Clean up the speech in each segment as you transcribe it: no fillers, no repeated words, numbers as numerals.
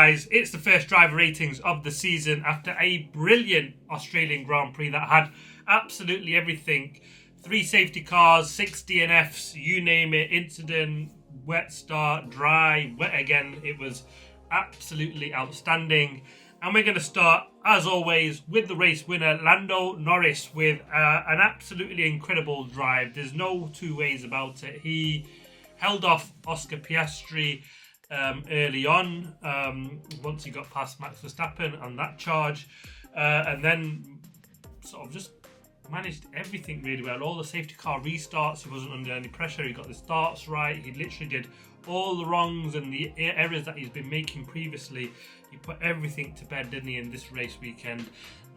guys, it's the first driver ratings of the season after a brilliant Australian Grand Prix that had absolutely everything. 3 safety cars, 6 DNFs, you name it, incident, wet start, dry, wet again. It was absolutely outstanding. And we're going to start, as always, with the race winner, Lando Norris, with an absolutely incredible drive. There's no two ways about it. He held off Oscar Piastri early on, once he got past Max Verstappen on that charge, and then sort of just managed everything really well. All the safety car restarts, he wasn't under any pressure, he got the starts right, he literally did all the wrongs and the errors that he's been making previously. He put everything to bed, didn't he, in this race weekend.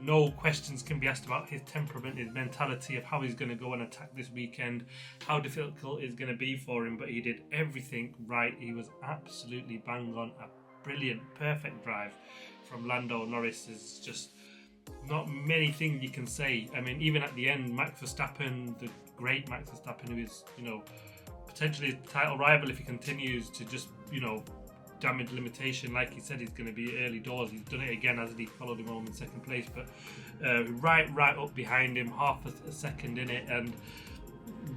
No questions can be asked about his temperament, his mentality of how he's going to go and attack this weekend, how difficult it's going to be for him, but he did everything right. He was absolutely bang on. A brilliant, perfect drive from Lando Norris. There's just not many things you can say. I mean, even at the end, Max Verstappen, the great Max Verstappen, who is, potentially a title rival if he continues to just, damage limitation like he said he's going to be early doors. He's done it again, hasn't he? Followed him home in second place, but right up behind him, half a second in it, and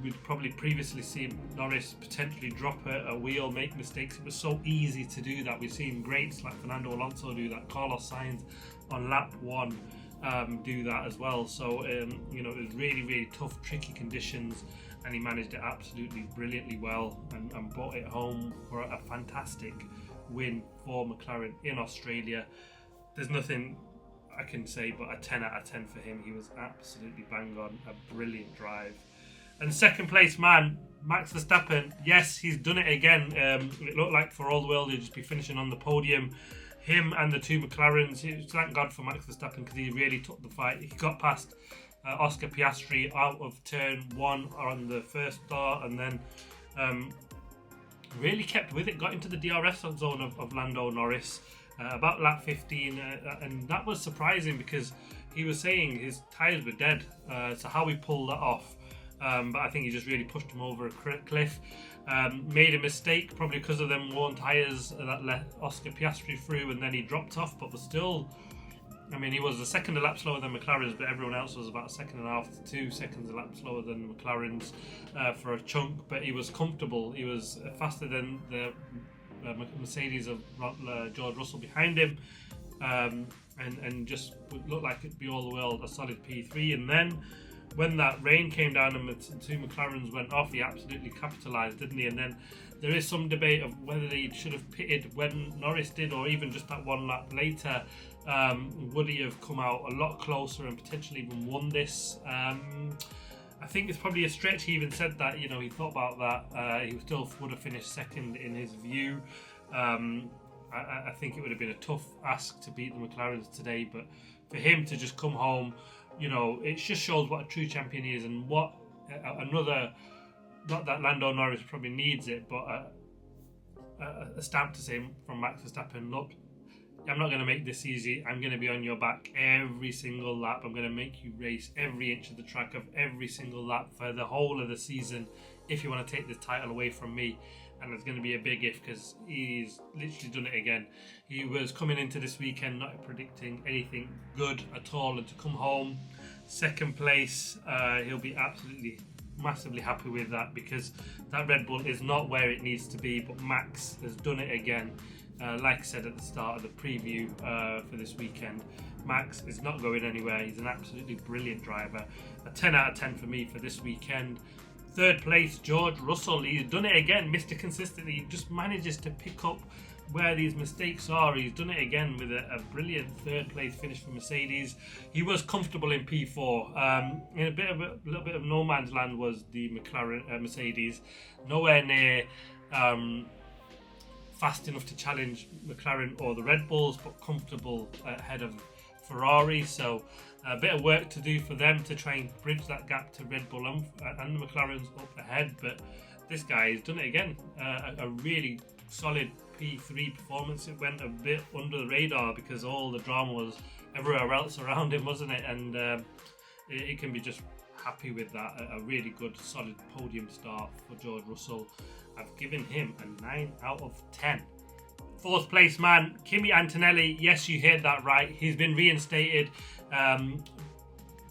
we'd probably previously seen Norris potentially drop a wheel, make mistakes. It was so easy to do that. We've seen greats like Fernando Alonso do that, Carlos Sainz on lap 1 do that as well. So it was really tough, tricky conditions, and he managed it absolutely brilliantly well and brought it home for a fantastic win for McLaren in Australia. There's nothing I can say but a 10 out of 10 for him. He was absolutely bang on, a brilliant drive. And second place man, Max Verstappen, yes, he's done it again. It looked like for all the world he'd just be finishing on the podium. Him and the 2 McLarens, thank God for Max Verstappen, because he really took the fight. He got past Oscar Piastri out of turn 1 on the first start, and then really kept with it, got into the DRS zone of Lando Norris about lap 15, and that was surprising because he was saying his tyres were dead, so how he pulled that off. But I think he just really pushed him over a cliff. Made a mistake, probably because of them worn tyres that let Oscar Piastri through, and then he dropped off, but was still, he was a second a lap slower than McLaren's, but everyone else was about a second and a half to 2 seconds a lap slower than McLaren's for a chunk, but he was comfortable. He was faster than the Mercedes of George Russell behind him, and just looked like it'd be all the world, a solid P3. And then when that rain came down and the 2 McLarens went off, he absolutely capitalised, didn't he? And then there is some debate of whether he should have pitted when Norris did, or even just that 1 lap later. Would he have come out a lot closer and potentially even won this? I think it's probably a stretch. He even said that, he thought about that. He still would have finished second in his view. I think it would have been a tough ask to beat the McLarens today, but for him to just come home, it just shows what a true champion is, and what another, not that Lando Norris probably needs it, but a stamp to say from Max Verstappen, look, I'm not going to make this easy. I'm going to be on your back every single lap. I'm going to make you race every inch of the track of every single lap for the whole of the season if you want to take this title away from me. And it's going to be a big if, because he's literally done it again. He was coming into this weekend not predicting anything good at all, and to come home second place, he'll be absolutely massively happy with that, because that Red Bull is not where it needs to be, but Max has done it again. Like I said at the start of the preview for this weekend, Max is not going anywhere. He's an absolutely brilliant driver. A 10 out of 10 for me for this weekend. Third place, George Russell. He's done it again, Mr. Consistently. He just manages to pick up where these mistakes are. He's done it again with a brilliant third place finish for Mercedes. He was comfortable in P4. In a little bit of no man's land was the Mercedes. Nowhere near fast enough to challenge McLaren or the Red Bulls, but comfortable ahead of Ferrari. So a bit of work to do for them to try and bridge that gap to Red Bull and the McLaren's up ahead. But this guy has done it again. A really solid P3 performance. It went a bit under the radar because all the drama was everywhere else around him, wasn't it? And it can be just happy with that. A really good, solid podium start for George Russell. I've given him a 9 out of 10. Fourth place man, Kimi Antonelli. Yes, you heard that right. He's been reinstated.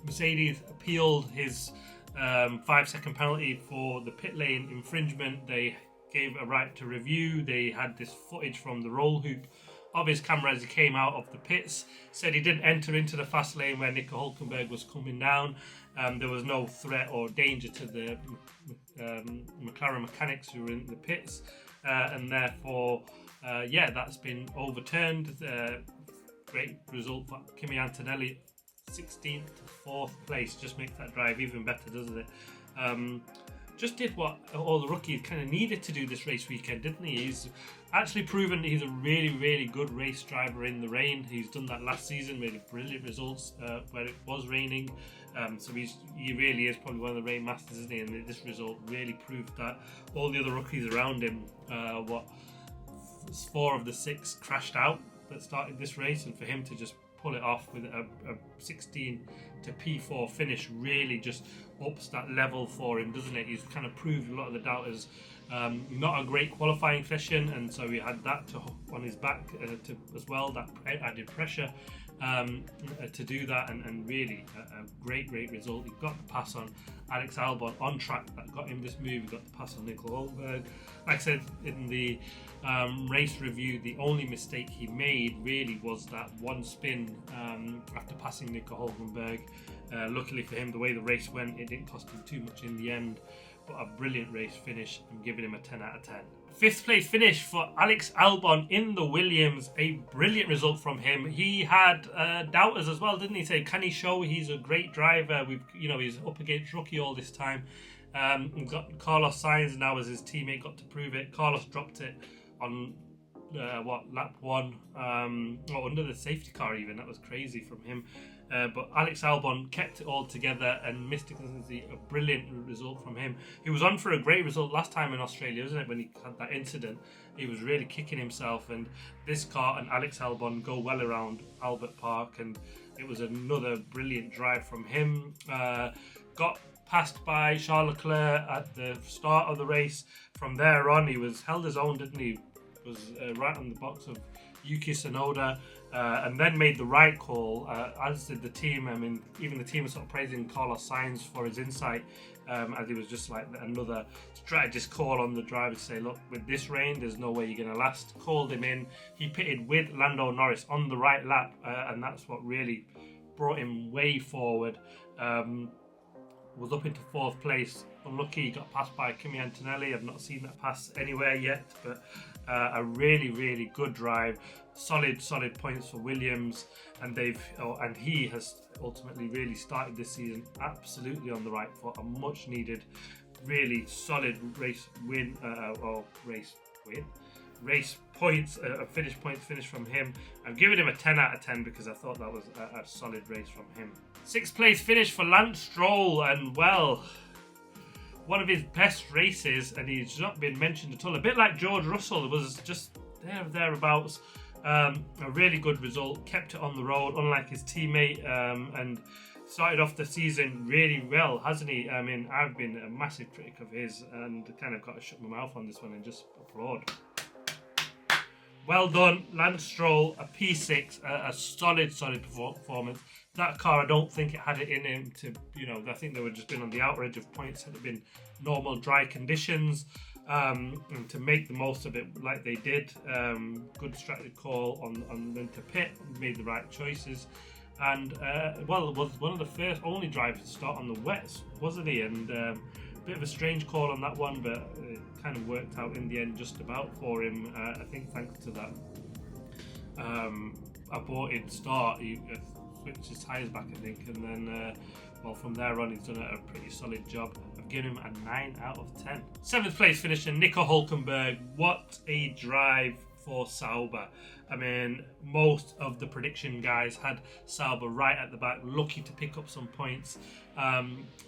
Mercedes appealed his 5-second penalty for the pit lane infringement. They gave a right to review. They had this footage from the roll hoop of his camera as he came out of the pits. Said he didn't enter into the fast lane where Nico Hülkenberg was coming down. There was no threat or danger to the McLaren mechanics who were in the pits, and therefore, that's been overturned. Great result for Kimi Antonelli, 16th to 4th place. Just makes that drive even better, doesn't it? Just did what all the rookies kind of needed to do this race weekend, didn't he? He's actually proven he's a really, really good race driver in the rain. He's done that last season, made brilliant results where it was raining. So he really is probably one of the rain masters, isn't he? And this result really proved that. All the other rookies around him, 4 of the 6 crashed out that started this race, and for him to just pull it off with a 16 to P4 finish really just ups that level for him, doesn't it? He's kind of proved a lot of the doubters not a great qualifying session, and so he had that on his back as well, that added pressure to do that, and really a great result. He got the pass on Alex Albon on track that got him this move. He got the pass on Nico Hülkenberg. Like I said in the race review, the only mistake he made really was that one spin after passing Nico Hülkenberg. Luckily for him, the way the race went, it didn't cost him too much in the end, but a brilliant race finish. I'm giving him a 10 out of 10. 5th place finish for Alex Albon in the Williams. A brilliant result from him. He had doubters as well, didn't he? Say, can he show he's a great driver? He's up against rookie all this time. We've got Carlos Sainz now as his teammate, got to prove it. Carlos dropped it on lap 1, or under the safety car even. That was crazy from him. But Alex Albon kept it all together, and Mr. Consistency, a brilliant result from him. He was on for a great result last time in Australia, wasn't it, when he had that incident? He was really kicking himself, and this car and Alex Albon go well around Albert Park, and it was another brilliant drive from him. Got passed by Charles Leclerc at the start of the race. From there on, he held his own, didn't he? Was right on the box of Yuki Tsunoda, and then made the right call, as did the team. I mean, even the team was sort of praising Carlos Sainz for his insight, as he was just like another strategist call on the driver to say, look, with this rain, there's no way you're going to last. Called him in. He pitted with Lando Norris on the right lap, and that's what really brought him way forward. Was up into 4th place. Unlucky, he got passed by Kimi Antonelli. I've not seen that pass anywhere yet, but a really good drive. Solid points for Williams, and he has ultimately really started this season absolutely on the right foot. A much needed, really solid race points, finish from him. I'm giving him a 10 out of 10 because I thought that was a solid race from him. 6th place finish for Lance Stroll, and one of his best races, and he's not been mentioned at all. A bit like George Russell, it was just thereabouts. A really good result, kept it on the road, unlike his teammate, and started off the season really well, hasn't he? I mean, I've been a massive critic of his, and kind of got to shut my mouth on this one and just applaud. Well done, Lance Stroll, a P6, a solid performance. That car, I don't think it had it in him to, I think they would just been on the outer edge of points had it been normal dry conditions, and to make the most of it like they did. Good strategy call on when to pit, made the right choices, and was one of the only drivers to start on the wets, wasn't he? And bit of a strange call on that one, but it kind of worked out in the end just about for him. I think thanks to that aborted start, he switched his tyres back, I think, and then from there on he's done a pretty solid job. I've given him a 9 out of 10. 7th place finisher, Nico Hülkenberg. What a drive for Sauber. I mean, most of the prediction guys had Sauber right at the back, lucky to pick up some points.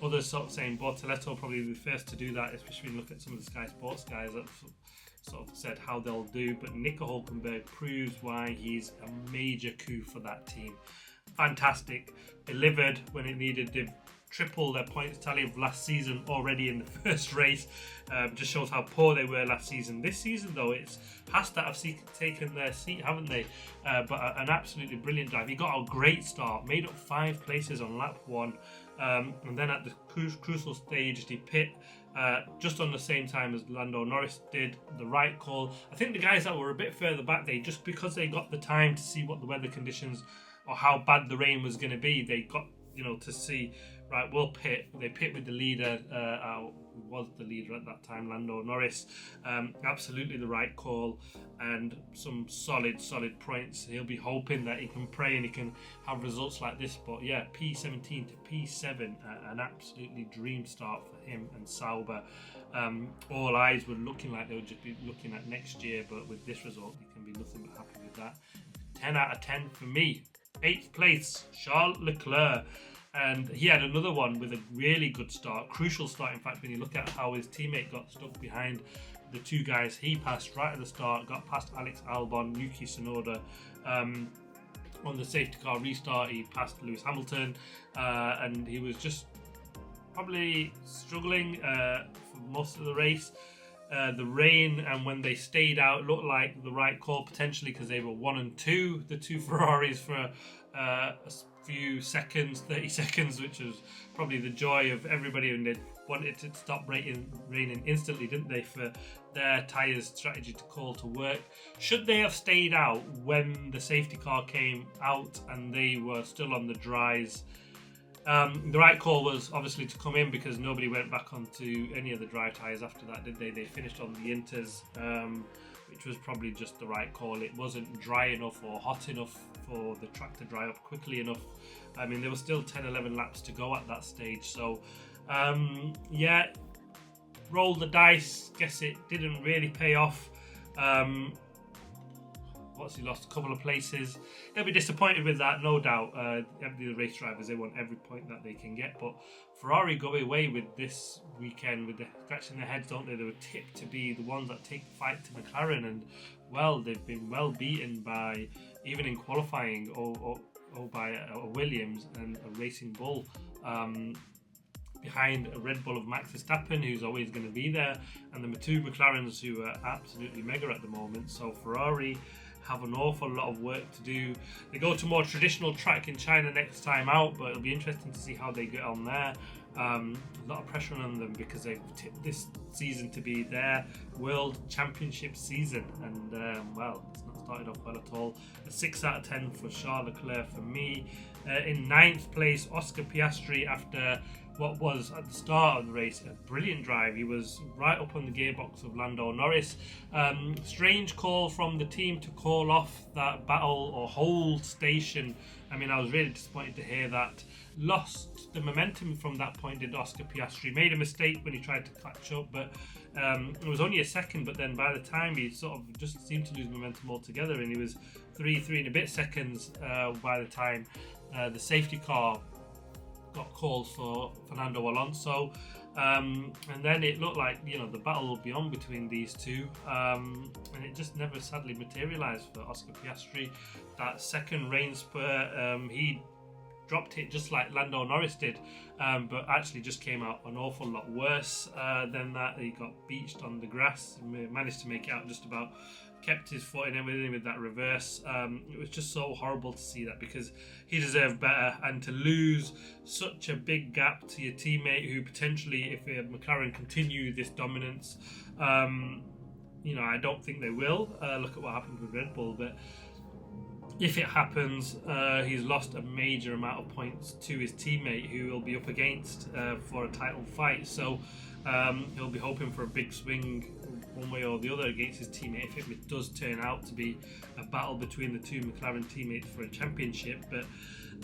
Others sort of saying Bortoleto probably be the first to do that, especially when you look at some of the Sky Sports guys that sort of said how they'll do. But Nico Hülkenberg proves why he's a major coup for that team. Fantastic, delivered when it needed triple their points tally of last season already in the first race. Just shows how poor they were last season. This season, though, it's past that have taken their seat, haven't they? But an absolutely brilliant drive. He got a great start, made up 5 places on lap 1, and then at the crucial stage, he pit just on the same time as Lando Norris did. The right call. I think the guys that were a bit further back, just because they got the time to see what the weather conditions or how bad the rain was going to be, they got to see, right, we'll pit. They pit with the leader, who was the leader at that time, Lando Norris. Absolutely the right call, and some solid points. He'll be hoping that he can pray and he can have results like this. But yeah, P17 to P7, an absolutely dream start for him and Sauber. All eyes were looking like they would just be looking at next year, but with this result, you can be nothing but happy with that. 10 out of 10 for me. 8th place, Charles Leclerc. And he had another one with a really good start, crucial start in fact, when you look at how his teammate got stuck behind the 2 guys he passed right at the start, got past Alex Albon, Yuki Tsunoda. On the safety car restart, he passed Lewis Hamilton, and he was just probably struggling for most of the race. The rain, and when they stayed out, looked like the right call potentially, because they were 1 and 2, the 2 Ferraris, for a few seconds, 30 seconds, which was probably the joy of everybody, and they wanted to stop raining instantly, didn't they, for their tyres strategy to call to work. Should they have stayed out when the safety car came out and they were still on the dries? The right call was obviously to come in, because nobody went back onto any of the dry tyres after that, did they? They finished on the inters, which was probably just the right call. It wasn't dry enough or hot enough for the track to dry up quickly enough. I mean, there were still 10-11 laps to go at that stage. So, yeah, roll the dice. Guess it didn't really pay off. He lost a couple of places. They'll be disappointed with that, no doubt. The race drivers, they want every point that they can get, but Ferrari go away with this weekend with the scratching their heads, don't they? They were tipped to be the ones that take the fight to McLaren, and well, they've been well beaten by, even in qualifying, or by a Williams and a Racing Bull, behind a Red Bull of Max Verstappen, who's always going to be there, and the 2 McLarens, who are absolutely mega at the moment. So Ferrari have an awful lot of work to do. They go to more traditional track in China next time out, but it'll be interesting to see how they get on there. A lot of pressure on them, because they've tipped this season to be their World Championship season, and well, it's not started off well at all. A 6 out of 10 for Charles Leclerc for me. In 9th place, Oscar Piastri, after what was at the start of the race a brilliant drive. He was right up on the gearbox of Lando Norris. Strange call from the team to call off that battle or hold station. I mean, I was really disappointed to hear that. Lost the momentum from that point, did Oscar Piastri. Made a mistake when he tried to catch up, but it was only a second, but then by the time he sort of just seemed to lose momentum altogether, and he was 3 and a bit seconds by the time the safety car got called for Fernando Alonso, and then it looked like the battle will be on between these 2, and it just never sadly materialised for Oscar Piastri. That second rain spurt, he dropped it just like Lando Norris did, but actually just came out an awful lot worse than that. He got beached on the grass, managed to make it out just about, kept his foot in everything with that reverse. It was just so horrible to see that, because he deserved better, and to lose such a big gap to your teammate, who potentially, if McLaren continue this dominance, I don't think they will. Look at what happened with Red Bull, but if it happens, he's lost a major amount of points to his teammate, who will be up against for a title fight. So he'll be hoping for a big swing one way or the other against his teammate if it does turn out to be a battle between the 2 McLaren teammates for a championship. But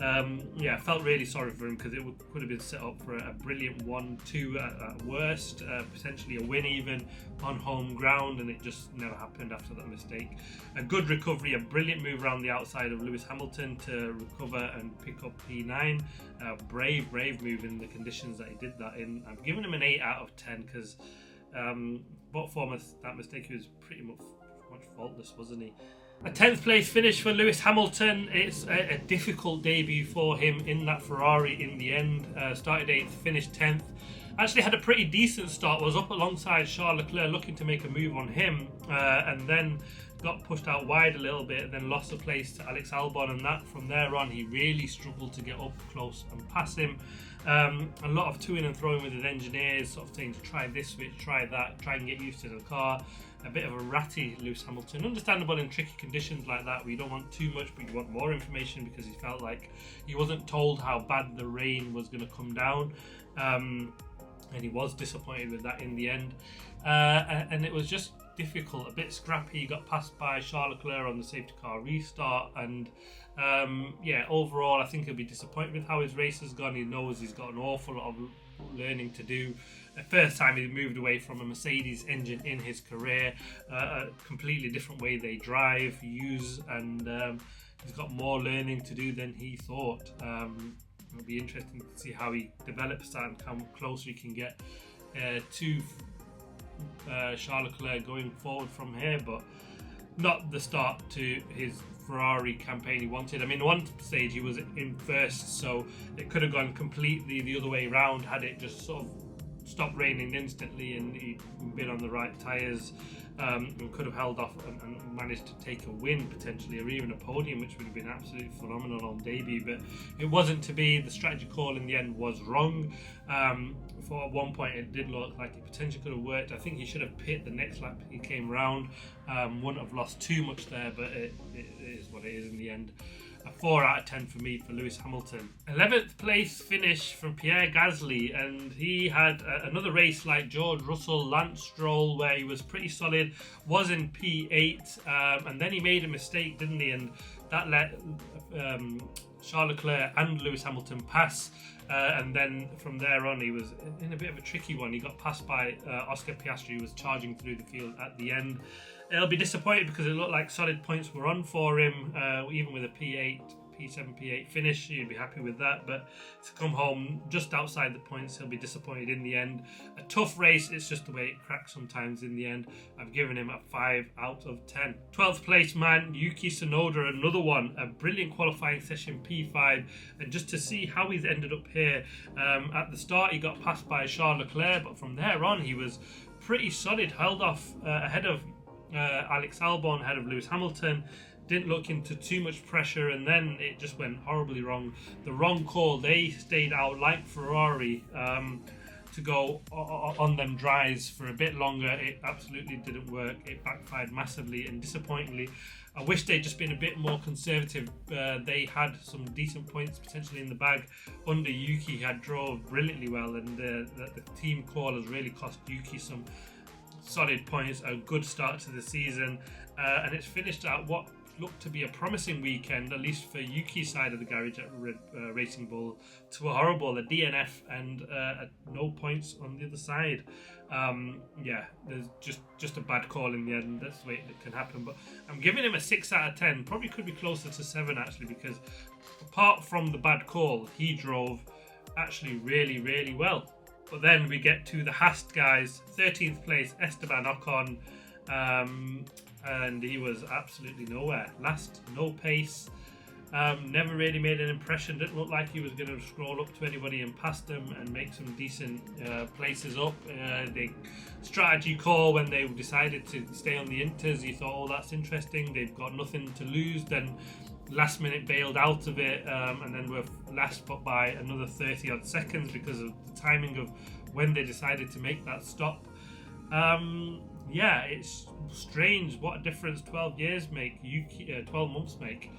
I felt really sorry for him, because it could have been set up for a brilliant 1-2 at worst, potentially a win even on home ground, and it just never happened after that mistake. A good recovery, a brilliant move around the outside of Lewis Hamilton to recover and pick up P9. Brave move in the conditions that he did that in. I've given him an 8 out of 10, because but for that mistake, he was pretty much faultless, wasn't he? A 10th place finish for Lewis Hamilton. It's a difficult debut for him in that Ferrari in the end. Started 8th, finished 10th. Actually had a pretty decent start, was up alongside Charles Leclerc looking to make a move on him, and then got pushed out wide a little bit, and then lost a place to Alex Albon, and that from there on he really struggled to get up close and pass him. A lot of toing and throwing with his engineers, sort of saying to try this switch, try that, try and get used to the car. A bit of a ratty Lewis Hamilton. Understandable in tricky conditions like that where you don't want too much but you want more information, because he felt like he wasn't told how bad the rain was going to come down, and he was disappointed with that in the end, and it was just difficult, a bit scrappy. He got passed by Charles Leclerc on the safety car restart, and yeah, overall I think he'll be disappointed with how his race has gone. He knows he's got an awful lot of learning to do. The first time he moved away from a Mercedes engine in his career, a completely different way they drive, use, and he's got more learning to do than he thought. It'll be interesting to see how he develops that and how closer he can get to Charles Leclerc going forward from here, but not the start to his Ferrari campaign he wanted. I mean, one stage he was in first, so it could have gone completely the other way around had it just sort of stopped raining instantly and he'd been on the right tyres, and could have held off and managed to take a win potentially, or even a podium, which would have been absolutely phenomenal on debut, but it wasn't to be. The strategy call in the end was wrong. For at one point it did look like it potentially could have worked. I think he should have pit the next lap he came round. Wouldn't have lost too much there, but it is what it is in the end. A 4 out of 10 for me for Lewis Hamilton. 11th place finish from Pierre Gasly, and he had another race like George Russell, Lance Stroll, where he was pretty solid, was in P8, and then he made a mistake, didn't he? And that let Charles Leclerc and Lewis Hamilton pass, and then from there on he was in a bit of a tricky one. He got passed by Oscar Piastri, who was charging through the field at the end. He'll be disappointed because it looked like solid points were on for him, even with a P8, P7, P8 finish. He'd be happy with that, but to come home just outside the points, he'll be disappointed in the end. A tough race, it's just the way it cracks sometimes in the end. I've given him a 5 out of 10. 12th place man, Yuki Tsunoda, another one, a brilliant qualifying session, P5, and just to see how he's ended up here. At the start he got passed by Charles Leclerc, but from there on he was pretty solid, held off ahead of Alex Albon, ahead of Lewis Hamilton. Didn't look into too much pressure, and then it just went horribly wrong. The wrong call. They stayed out like Ferrari to go on them dries for a bit longer. It absolutely didn't work. It backfired massively, and disappointingly, I wish they'd just been a bit more conservative. They had some decent points potentially in the bag under Yuki. He had drove brilliantly well, and the team call has really cost Yuki some solid points, a good start to the season, and it's finished at what looked to be a promising weekend, at least for Yuki's side of the garage at Racing Bull, to a horrible, a DNF and no points on the other side. Yeah, there's just a bad call in the end. That's the way it can happen, but I'm giving him a 6 out of 10. Probably could be closer to 7 actually, because apart from the bad call, he drove actually really, really well. But then we get to the Haas guys. 13th place, Esteban Ocon, and he was absolutely nowhere. Last, no pace, never really made an impression. Didn't look like he was going to scroll up to anybody and pass them and make some decent places up. The strategy call when they decided to stay on the Inters, you thought, oh, that's interesting. They've got nothing to lose. Then last minute bailed out of it, and then we're last but by another 30 odd seconds because of the timing of when they decided to make that stop. Yeah, it's strange what a difference 12 years make, 12 months make.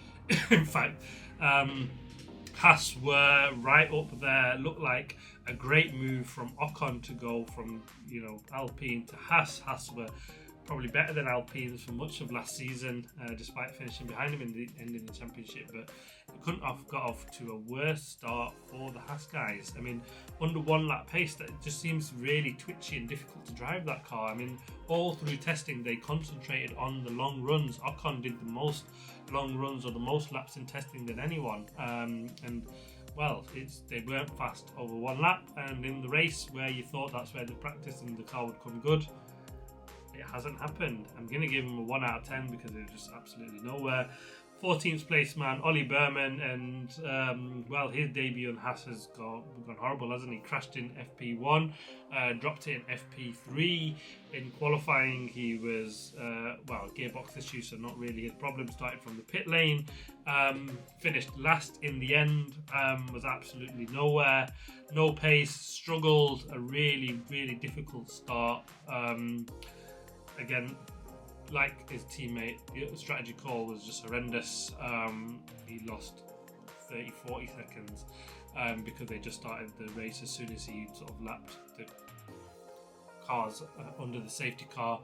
In fact, Haas were right up there. Looked like a great move from Ocon to go from Alpine to Haas. Haas were probably better than Alpines for much of last season, despite finishing behind him in the end in the championship, but it couldn't have got off to a worse start for the Haas guys. I mean, under 1 lap pace, that just seems really twitchy and difficult to drive that car. I mean, all through testing they concentrated on the long runs. Ocon did the most long runs or the most laps in testing than anyone, and well, they weren't fast over 1 lap, and in the race where you thought that's where the practice and the car would come good, it hasn't happened. I'm going to give him a 1 out of 10 because it was just absolutely nowhere. 14th place man, Ollie Berman, and well, his debut on Haas has gone horrible, hasn't he? Crashed in FP1, dropped it in FP3. In qualifying, he was, well, gearbox issue, so not really his problem. Started from the pit lane, finished last in the end, was absolutely nowhere, no pace, struggled, a really, really difficult start. Again, like his teammate, the strategy call was just horrendous. He lost 30-40 seconds because they just started the race as soon as he sort of lapped the cars under the safety car.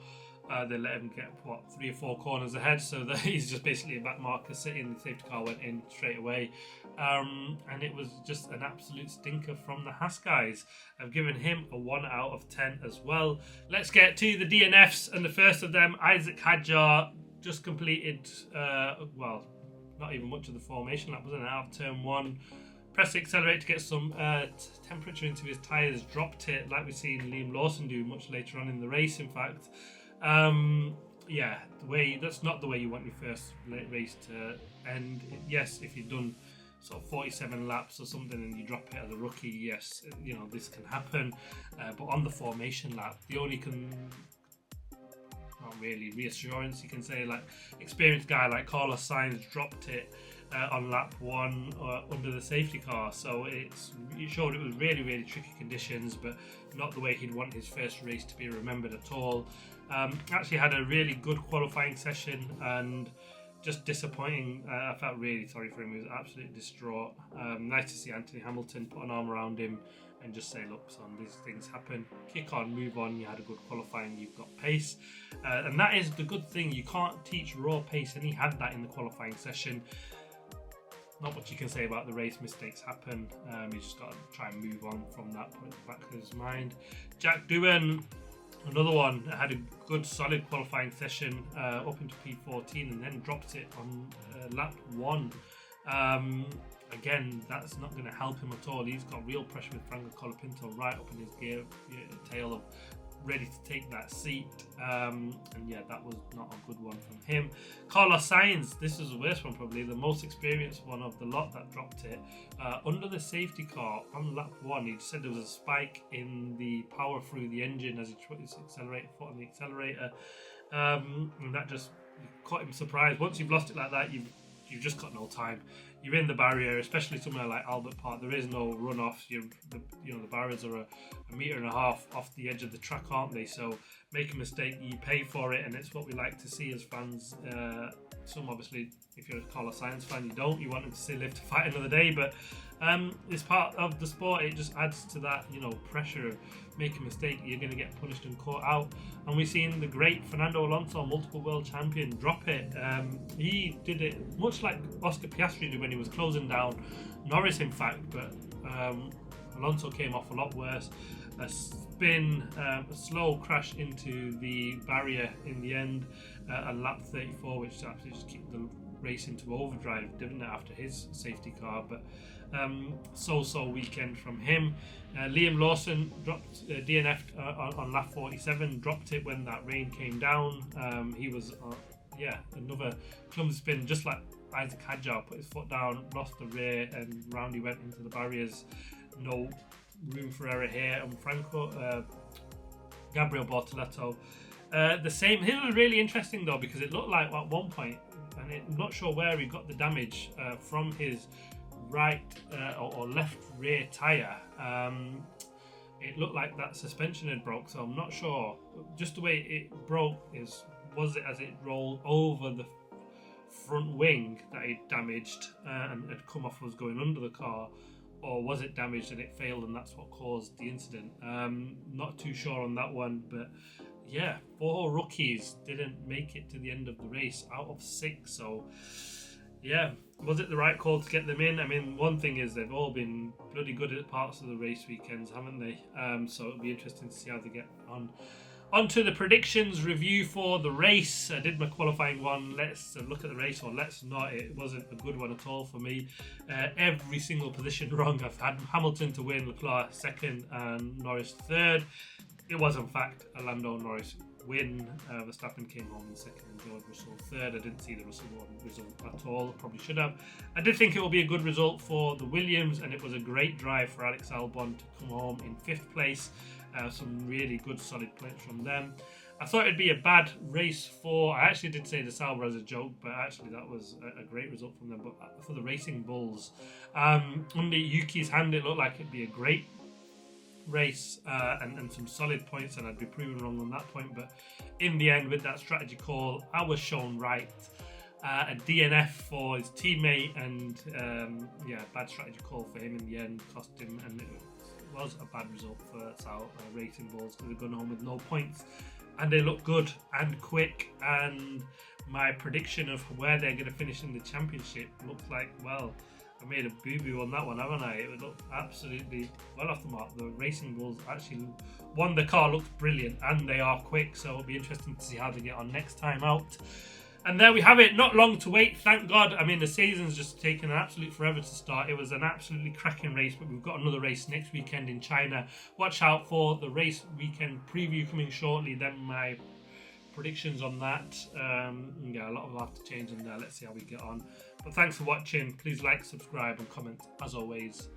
They let him get 3 or 4 corners ahead, so that he's just basically a back marker sitting. The safety car went in straight away, and it was just an absolute stinker from the Haas guys. I've given him a 1 out of 10 as well. Let's get to the DNFs, and the first of them, Isaac Hadjar, just completed well, not even much of the formation lap, wasn't it? Out of turn 1. Pressed the accelerator to get some temperature into his tyres, dropped it like we've seen Liam Lawson do much later on in the race, in fact. Yeah, that's not the way you want your first race to end. Yes, if you've done sort of 47 laps or something and you drop it as a rookie, yes, you know, this can happen. But on the formation lap, the only not really reassurance you can say, like experienced guy like Carlos Sainz dropped it on lap 1 under the safety car, so it showed it was really, really tricky conditions, but not the way he'd want his first race to be remembered at all. Actually had a really good qualifying session, and just disappointing. I felt really sorry for him. He was absolutely distraught. Nice to see Anthony Hamilton put an arm around him and just say, look son, these things happen, kick on, move on, you had a good qualifying, you've got pace, and that is the good thing. You can't teach raw pace, and he had that in the qualifying session. Not much you can say about the race, mistakes happen. You just got to try and move on from that, put it back to his mind. Jack Doohan, another one, had a good solid qualifying session up into P14 and then dropped it on lap 1. Again, that's not going to help him at all. He's got real pressure with Franco Colapinto right up in his gear tail, of ready to take that seat, and yeah, that was not a good one from him. Carlos Sainz, this was the worst one, probably the most experienced one of the lot that dropped it under the safety car on lap 1. He said there was a spike in the power through the engine as he put his accelerator foot on the accelerator, and that just caught him surprised. Once you've lost it like that, you've just got no time. You're in the barrier, especially somewhere like Albert Park. There is no runoff. The barriers are a metre and a half off the edge of the track, aren't they? So make a mistake, you pay for it, and it's what we like to see as fans. Some obviously, if you're a Carlos Sainz fan, you don't. You want him to still live to fight another day, but it's part of the sport. It just adds to that, pressure of make a mistake, you're going to get punished and caught out. And we've seen the great Fernando Alonso, multiple world champion, drop it. He did it much like Oscar Piastri did when he was closing down Norris, in fact, but Alonso came off a lot worse. A spin, a slow crash into the barrier in the end, at lap 34, which absolutely just kicked the race into overdrive, didn't it, after his safety car. But so-so weekend from him. Liam Lawson dropped DNF'd on lap 47, dropped it when that rain came down. He was another clumsy spin, just like Isaac Hadjar, put his foot down, lost the rear, and round he went into the barriers. No room for error here. And Gabriel Bortoleto, the same. It was really interesting though, because it looked like at one point, and I'm not sure where he got the damage from his right or left rear tyre. It looked like that suspension had broke, so I'm not sure. Just the way it broke was it as it rolled over the front wing that it damaged and had come off, was going under the car, or was it damaged and it failed and that's what caused the incident? Not too sure on that one, but yeah, 4 rookies didn't make it to the end of the race out of 6. So yeah, was it the right call to get them in? I mean, one thing is they've all been bloody good at parts of the race weekends, haven't they? So it'll be interesting to see how they get on. On to the predictions review for the race. I did my qualifying one. Let's look at the race, or let's not. It wasn't a good one at all for me. Every single position wrong. I've had Hamilton to win, Leclerc second, and Norris third. It was, in fact, a Lando Norris win. Verstappen came home in second and George Russell third. I didn't see the Russell result at all. Probably should have. I did think it would be a good result for the Williams, and it was a great drive for Alex Albon to come home in 5th place. Some really good solid points from them. I thought it'd be a bad race for... I actually did say the Sauber as a joke, but actually that was a great result from them. But for the Racing Bulls, under Yuki's hand, it looked like it'd be a great race and some solid points, and I'd be proven wrong on that point. But in the end, with that strategy call, I was shown right. A DNF for his teammate, and bad strategy call for him in the end, cost him, and it was a bad result for Racing Bulls because they've gone home with no points. And they look good and quick, and my prediction of where they're going to finish in the championship looks like, well, I made a boo-boo on that one, haven't I? It would look absolutely well off the mark. The Racing Bulls actually won. The car looks brilliant, and they are quick, so it'll be interesting to see how they get on next time out. And there we have it. Not long to wait, thank God. I mean, the season's just taken an absolute forever to start. It was an absolutely cracking race, but we've got another race next weekend in China. Watch out for the race weekend preview coming shortly. Then my predictions on that. A lot will have to change in there. Let's see how we get on. But thanks for watching. Please like, subscribe, and comment as always.